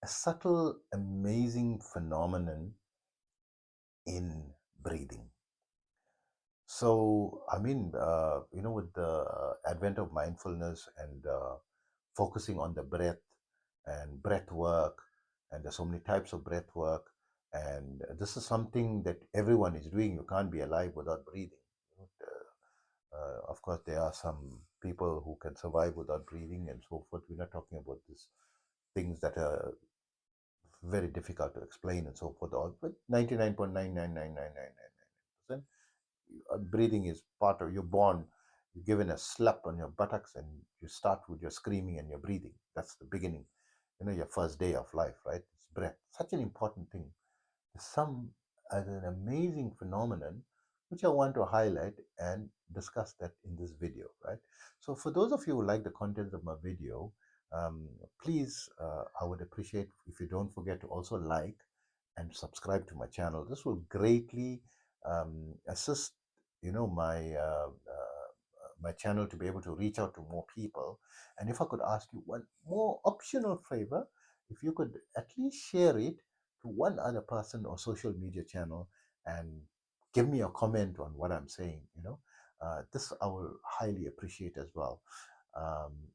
a subtle, amazing phenomenon in breathing. So, with the advent of mindfulness and focusing on the breath and breath work, and there's so many types of breath work, and this is something that everyone is doing. You can't be alive without breathing. Of course, there are some people who can survive without breathing and so forth. We're not talking about these things that are very difficult to explain and so forth. But 99.9999999% breathing is part of, you're born, you're given a slap on your buttocks, and you start with your screaming and your breathing. That's the beginning, your first day of life, right? It's breath, such an important thing. Some as an amazing phenomenon which I want to highlight and discuss that in this video, right? So for those of you who like the contents of my video, please, I would appreciate if you don't forget to also like and subscribe to my channel. This will greatly assist, my channel to be able to reach out to more people. And if I could ask you one more optional favor, if you could at least share it to one other person or social media channel and give me a comment on what I'm saying, this I will highly appreciate as well.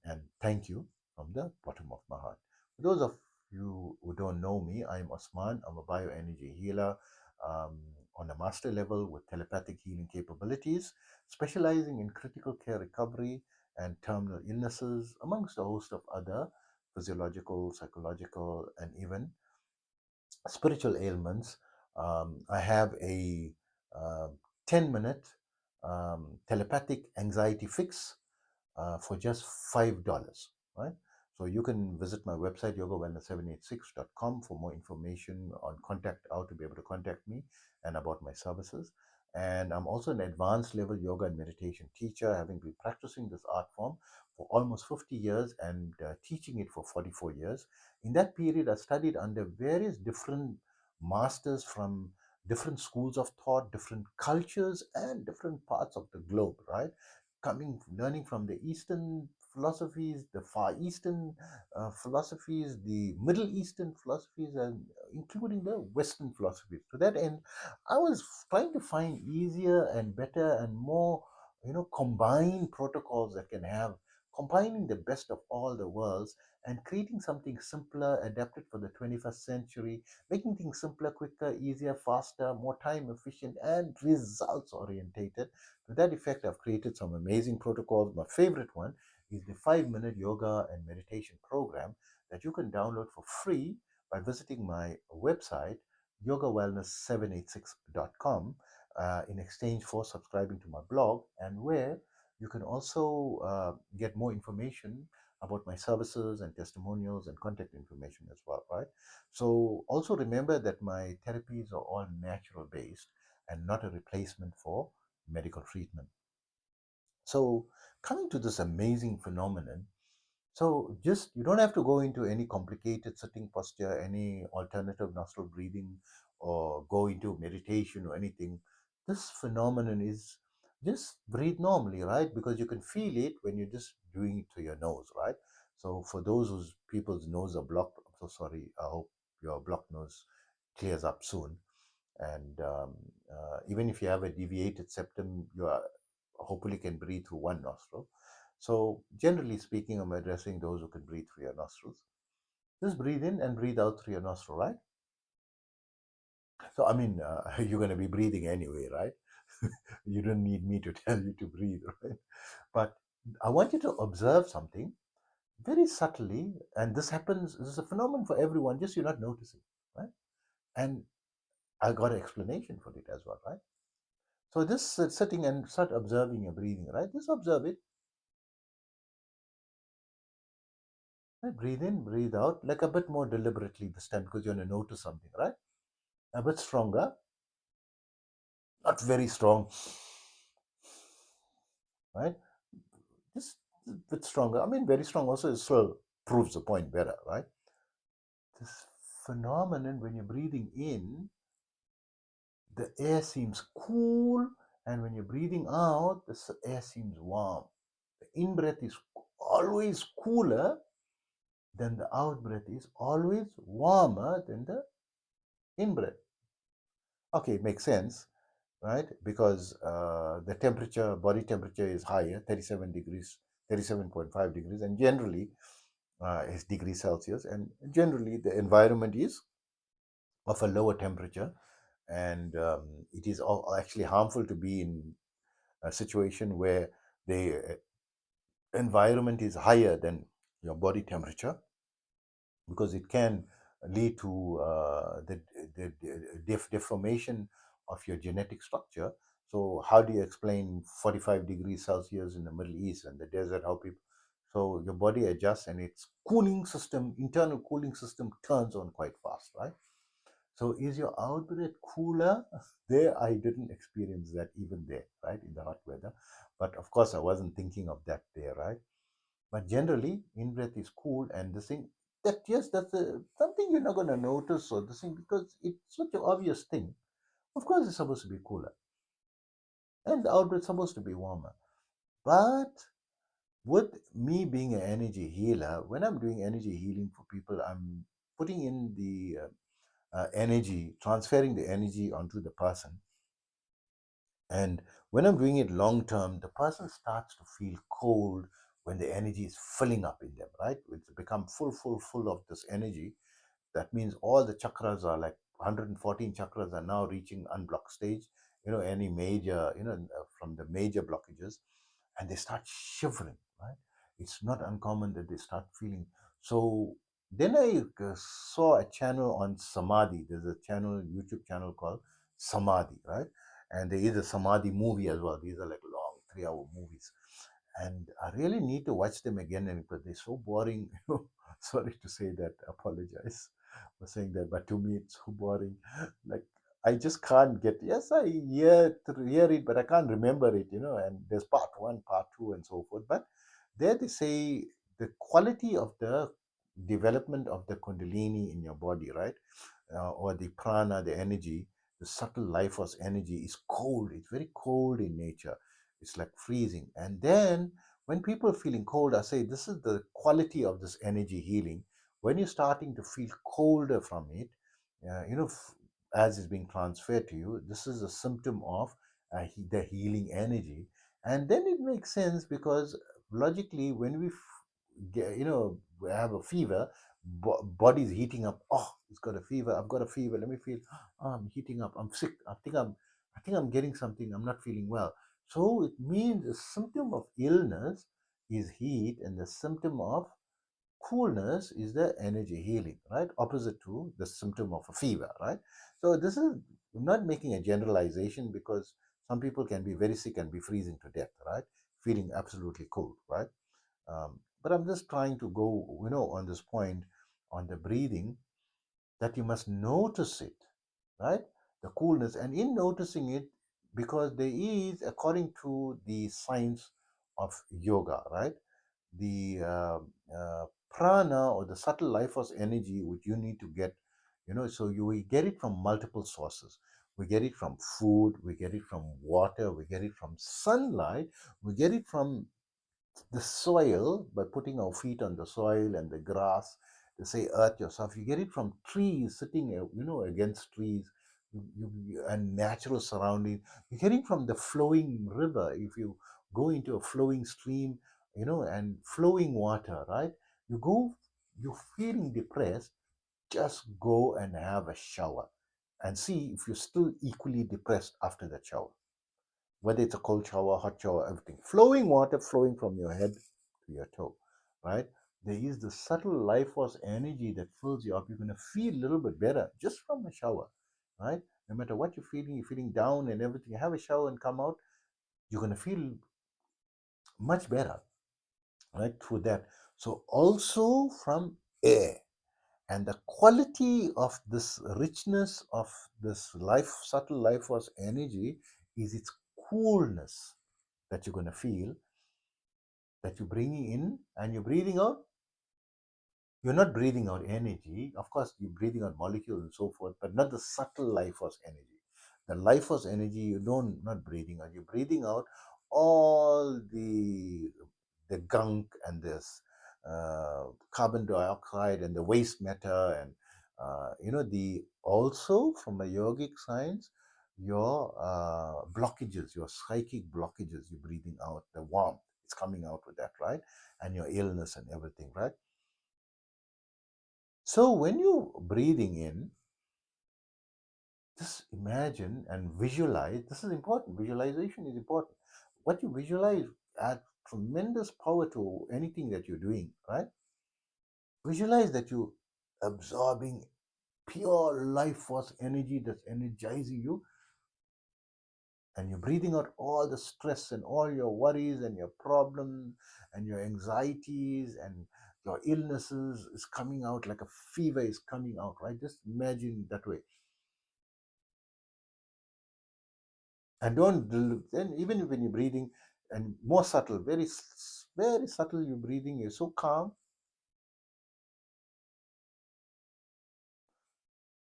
And thank you from the bottom of my heart. For those of you who don't know me, I'm Osman. I'm a bioenergy healer um, on a master level with telepathic healing capabilities, specializing in critical care recovery and terminal illnesses, amongst a host of other physiological, psychological, and even spiritual ailments. I have a uh, 10-minute telepathic anxiety fix for just $5, right? So you can visit my website, yogawellness786.com, for more information on contact, how to be able to contact me and about my services. And I'm also an advanced level yoga and meditation teacher, having been practicing this art form for almost 50 years and teaching it for 44 years. In that period, I studied under various different masters from different schools of thought, different cultures, and different parts of the globe, right? Learning from the Eastern philosophies, the Far Eastern philosophies, the Middle Eastern philosophies, and including the Western philosophies. To that end, I was trying to find easier and better and more, combined protocols that can have combining the best of all the worlds and creating something simpler, adapted for the 21st century, making things simpler, quicker, easier, faster, more time efficient, and results orientated. To that effect, I've created some amazing protocols. My favorite one is the 5-minute yoga and meditation program that you can download for free by visiting my website, yogawellness786.com, in exchange for subscribing to my blog, and where you can also get more information about my services and testimonials and contact information as well, right? So also remember that my therapies are all natural based and not a replacement for medical treatment. So, coming to this amazing phenomenon, so just you don't have to go into any complicated sitting posture, any alternative nostril breathing, or go into meditation or anything. This phenomenon is just breathe normally, right? Because you can feel it when you're just doing it through your nose, right? So, for those whose people's nose are blocked, I'm so sorry. I hope your blocked nose clears up soon. And even if you have a deviated septum, you are hopefully can breathe through one nostril. So generally speaking, I'm addressing those who can breathe through your nostrils. Just breathe in and breathe out through your nostril, right? So I mean, you're going to be breathing anyway, right? You don't need me to tell you to breathe, right? But I want you to observe something very subtly, and this happens. This is a phenomenon for everyone. Just you're not noticing, right? And I got an explanation for it as well, right? So just sitting and start observing your breathing, right? Just observe it. Right? Breathe in, breathe out, like a bit more deliberately this time because you're going to notice something, right? A bit stronger, not very strong, right? Just a bit stronger. I mean, very strong also still proves the point better, right? This phenomenon when you're breathing in, the air seems cool, and when you're breathing out, the air seems warm. The in breath is always cooler, then the out breath is always warmer than the in breath. Okay, it makes sense, right? Because the temperature, body temperature is higher, 37 degrees, 37.5 degrees, and generally is degrees Celsius, and generally the environment is of a lower temperature, and it is actually harmful to be in a situation where the environment is higher than your body temperature, because it can lead to the deformation of your genetic structure. So how do you explain 45 degrees Celsius in the Middle East and the desert? How people, so your body adjusts and its cooling system, internal cooling system, turns on quite fast, right? So is your out breath cooler? There, I didn't experience that even there, right, in the hot weather. But of course, I wasn't thinking of that there, right? But generally, in breath is cool, and this thing that yes, that's something you're not going to notice or this thing because it's such an obvious thing. Of course, it's supposed to be cooler, and the out breath is supposed to be warmer. But with me being an energy healer, when I'm doing energy healing for people, I'm putting in the energy, transferring the energy onto the person. And when I'm doing it long term, the person starts to feel cold when the energy is filling up in them, right? It's become full of this energy. That means all the chakras are like 114 chakras are now reaching unblocked stage. Any major, from the major blockages, and they start shivering, right? It's not uncommon that they start feeling. So then I saw a channel on Samadhi. There's a channel, YouTube channel called Samadhi, right? And there is a Samadhi movie as well. These are like long 3-hour movies. And I really need to watch them again, and because they're so boring. Sorry to say that, apologize for saying that, but to me it's so boring. Like I just can't get. Yes, I hear it, but I can't remember it. And there's part one, part two, and so forth. But there they say the quality of the development of the Kundalini in your body, right, or the prana, the energy, the subtle life force energy is cold. It's very cold in nature. It's like freezing. And then when people are feeling cold, I say this is the quality of this energy healing. When you're starting to feel colder from it, as it's being transferred to you, this is a symptom of the healing energy. And then it makes sense because logically, when we we have a fever, body's heating up. Oh, it's got a fever. I've got a fever. Let me feel. Oh, I'm heating up. I'm sick. I think I'm getting something. I'm not feeling well. So it means the symptom of illness is heat, and the symptom of coolness is the energy healing, right? Opposite to the symptom of a fever, right? So this is I'm not making a generalization because some people can be very sick and be freezing to death, right? Feeling absolutely cold, right? But I'm just trying to go, on this point on the breathing, that you must notice it, right? The coolness, and in noticing it, because there is, according to the science of yoga, right? The prana or the subtle life force energy, which you need to get, so you will get it from multiple sources. We get it from food, we get it from water, we get it from sunlight, we get it from the soil by putting our feet on the soil and the grass. They say earth yourself. You get it from trees, sitting against trees, and natural surrounding. You get it from the flowing river. If you go into a flowing stream, and flowing water, right? You're feeling depressed, just go and have a shower and see if you're still equally depressed after that shower, whether it's a cold shower, hot shower, everything. Flowing water flowing from your head to your toe, right? There is the subtle life force energy that fills you up. You're going to feel a little bit better just from a shower, right? No matter what you're feeling down and everything, have a shower and come out, you're going to feel much better, right? Through that. So, also from air. And the quality of this richness of this subtle life force energy is its coolness that you're going to feel, that you're bringing in and you're breathing out. You're not breathing out energy. Of course, you're breathing out molecules and so forth, but not the subtle life force energy. The life force energy, you don't not breathing out. You're breathing out all the gunk and this. carbon dioxide and the waste matter, and the also from a yogic science, your blockages, your psychic blockages, you're breathing out the warmth, it's coming out with that, right? And your illness and everything, right? So when you're breathing in, just imagine and visualize. This is important. Visualization is important. What you visualize adds tremendous power to anything that you're doing, right? Visualize that you're absorbing pure life force energy that's energizing you, and you're breathing out all the stress and all your worries and your problems and your anxieties and your illnesses is coming out like a fever is coming out, right? Just imagine that way. And don't then, even when you're breathing, and more subtle, very subtle, you're breathing, you're so calm.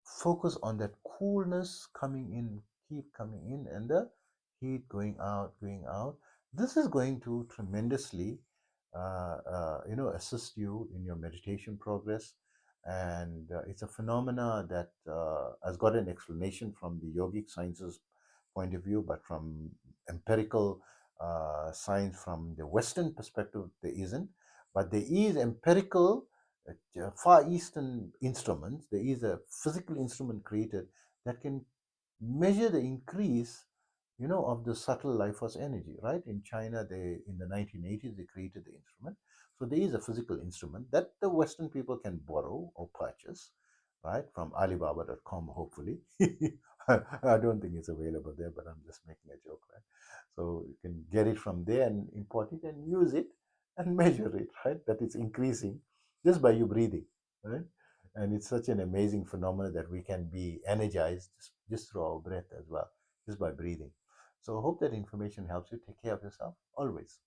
Focus on that coolness coming in, keep coming in, and the heat going out. This is going to tremendously assist you in your meditation progress. And it's a phenomena that has got an explanation from the yogic sciences point of view, but from empirical science, from the Western perspective, there isn't. But there is empirical Far Eastern instruments. There is a physical instrument created that can measure the increase, of the subtle life force energy. Right in China, they in the 1980s they created the instrument. So there is a physical instrument that the Western people can borrow or purchase, right, from Alibaba.com. Hopefully, I don't think it's available there, but I'm just making a joke, right? So you can get it from there and import it and use it and measure it, right? That it's increasing just by you breathing, right? And it's such an amazing phenomenon that we can be energized just through our breath as well, just by breathing. So I hope that information helps you. Take care of yourself always.